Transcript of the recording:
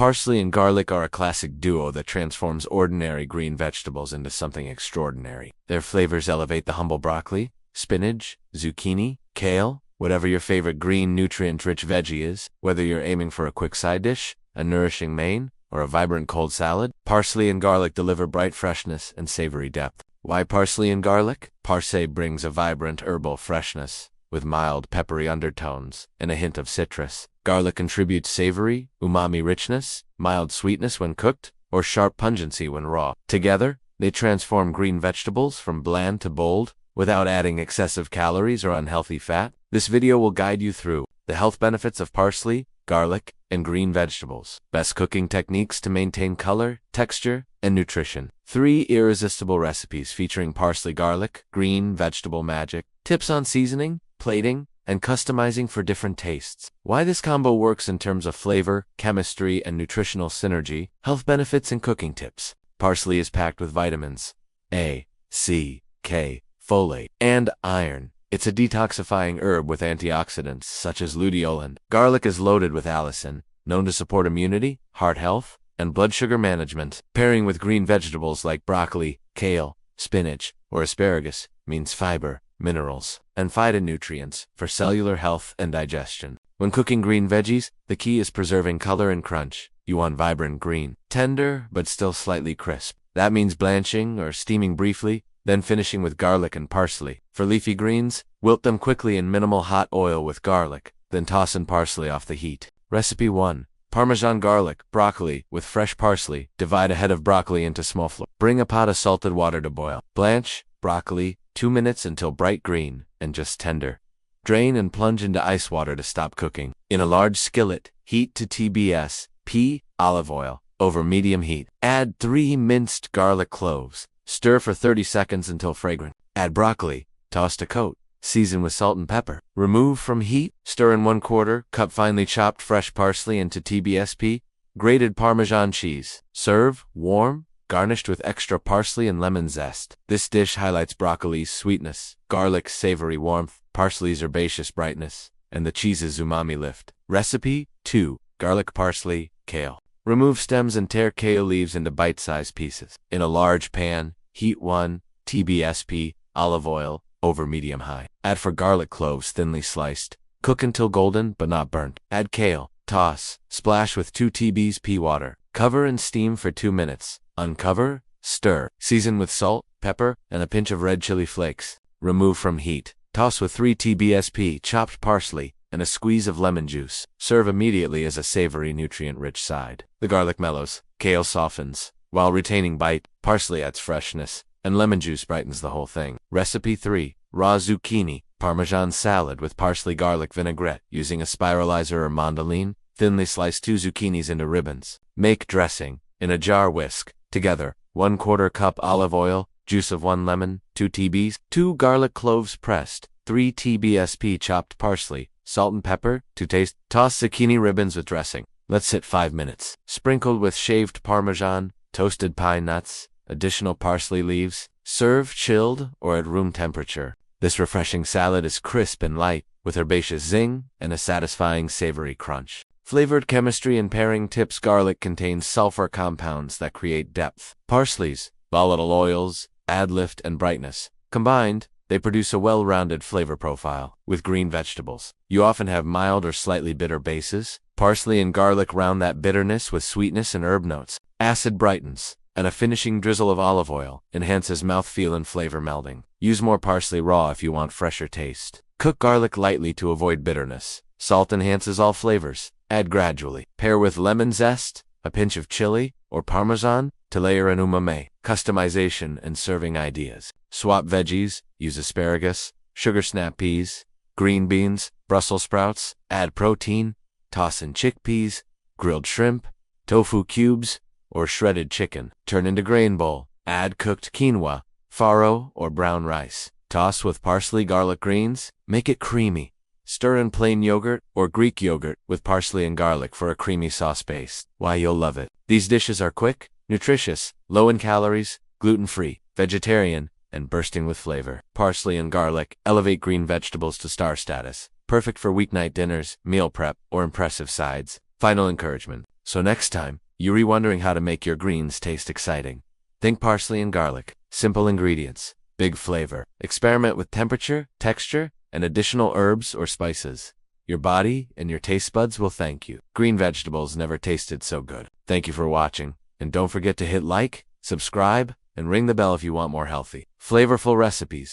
Parsley and garlic are a classic duo that transforms ordinary green vegetables into something extraordinary. Their flavors elevate the humble broccoli, spinach, zucchini, kale, whatever your favorite green nutrient-rich veggie is. Whether you're aiming for a quick side dish, a nourishing main, or a vibrant cold salad, parsley and garlic deliver bright freshness and savory depth. Why parsley and garlic? Parsley brings a vibrant herbal freshness with mild peppery undertones and a hint of citrus. Garlic contributes savory, umami richness, mild sweetness when cooked, or sharp pungency when raw. Together, they transform green vegetables from bland to bold without adding excessive calories or unhealthy fat. This video will guide you through the health benefits of parsley, garlic, and green vegetables. Best cooking techniques to maintain color, texture, and nutrition. 3 irresistible recipes featuring parsley garlic, green vegetable magic. Tips on seasoning, plating, and customizing for different tastes. Why this combo works in terms of flavor, chemistry, and nutritional synergy. Health benefits and cooking tips. Parsley is packed with vitamins A, C, K, folate, and iron. It's a detoxifying herb with antioxidants such as luteolin. Garlic is loaded with allicin, known to support immunity, heart health, and blood sugar management. Pairing with green vegetables like broccoli, kale, spinach, or asparagus means fiber, minerals, and phytonutrients for cellular health and digestion. When cooking green veggies, the key is preserving color and crunch. You want vibrant green, tender but still slightly crisp. That means blanching or steaming briefly, then finishing with garlic and parsley. For leafy greens, wilt them quickly in minimal hot oil with garlic, then toss in parsley off the heat. Recipe 1. Parmesan garlic, broccoli, with fresh parsley. Divide a head of broccoli into small florets. Bring a pot of salted water to boil. Blanch broccoli 2 minutes until bright green and just tender. Drain and plunge into ice water to stop cooking. In a large skillet, heat to TBS, olive oil, over medium heat. Add 3 minced garlic cloves. Stir for 30 seconds until fragrant. Add broccoli, toss to coat. Season with salt and pepper. Remove from heat. Stir in 1/4 cup finely chopped fresh parsley into TBSP. Grated Parmesan cheese. Serve warm, garnished with extra parsley and lemon zest. This dish highlights broccoli's sweetness, garlic's savory warmth, parsley's herbaceous brightness, and the cheese's umami lift. Recipe 2. Garlic parsley, kale. Remove stems and tear kale leaves into bite-sized pieces. In a large pan, heat 1 TBSP, olive oil, over medium-high. Add for garlic cloves thinly sliced. Cook until golden but not burnt. Add kale. Toss. Splash with 2 TBSP water. Cover and steam for 2 minutes. Uncover. Stir. Season with salt, pepper, and a pinch of red chili flakes. Remove from heat. Toss with 3 TBSP chopped parsley and a squeeze of lemon juice. Serve immediately as a savory, nutrient-rich side. The garlic mellows. Kale softens. While retaining bite, parsley adds freshness, and lemon juice brightens the whole thing. Recipe 3. Raw zucchini, Parmesan salad with parsley garlic vinaigrette. Using a spiralizer or mandoline, thinly slice 2 zucchinis into ribbons. Make dressing. In a jar, whisk together 1/4 cup olive oil, juice of 1 lemon, 2 TBs, 2 garlic cloves pressed, 3 TBSP chopped parsley, salt and pepper to taste. Toss zucchini ribbons with dressing. Let sit 5 minutes. Sprinkled with shaved Parmesan, toasted pine nuts, additional parsley leaves. Serve chilled or at room temperature. This refreshing salad is crisp and light, with herbaceous zing and a satisfying savory crunch. Flavored chemistry and pairing tips. Garlic contains sulfur compounds that create depth. Parsley's volatile oils add lift and brightness. Combined, they produce a well-rounded flavor profile. With green vegetables, you often have mild or slightly bitter bases. Parsley and garlic round that bitterness with sweetness and herb notes. Acid brightens, and a finishing drizzle of olive oil enhances mouthfeel and flavor melding. Use more parsley raw if you want fresher taste. Cook garlic lightly to avoid bitterness. Salt enhances all flavors. Add gradually. Pair with lemon zest, a pinch of chili, or Parmesan to layer in umami. Customization and serving ideas. Swap veggies. Use asparagus, sugar snap peas, green beans, Brussels sprouts. Add protein. Toss in chickpeas, grilled shrimp, tofu cubes, or shredded chicken. Turn into grain bowl. Add cooked quinoa, farro, or brown rice. Toss with parsley garlic greens. Make it creamy. Stir in plain yogurt or Greek yogurt with parsley and garlic for a creamy sauce base. Why you'll love it. These dishes are quick, nutritious, low in calories, gluten-free, vegetarian, and bursting with flavor. Parsley and garlic elevate green vegetables to star status. Perfect for weeknight dinners, meal prep, or impressive sides. Final encouragement. So next time, you're wondering how to make your greens taste exciting. Think parsley and garlic. Simple ingredients, big flavor. Experiment with temperature, texture, and additional herbs or spices. Your body and your taste buds will thank you. Green vegetables never tasted so good. Thank you for watching, and don't forget to hit like, subscribe, and ring the bell if you want more healthy, flavorful recipes.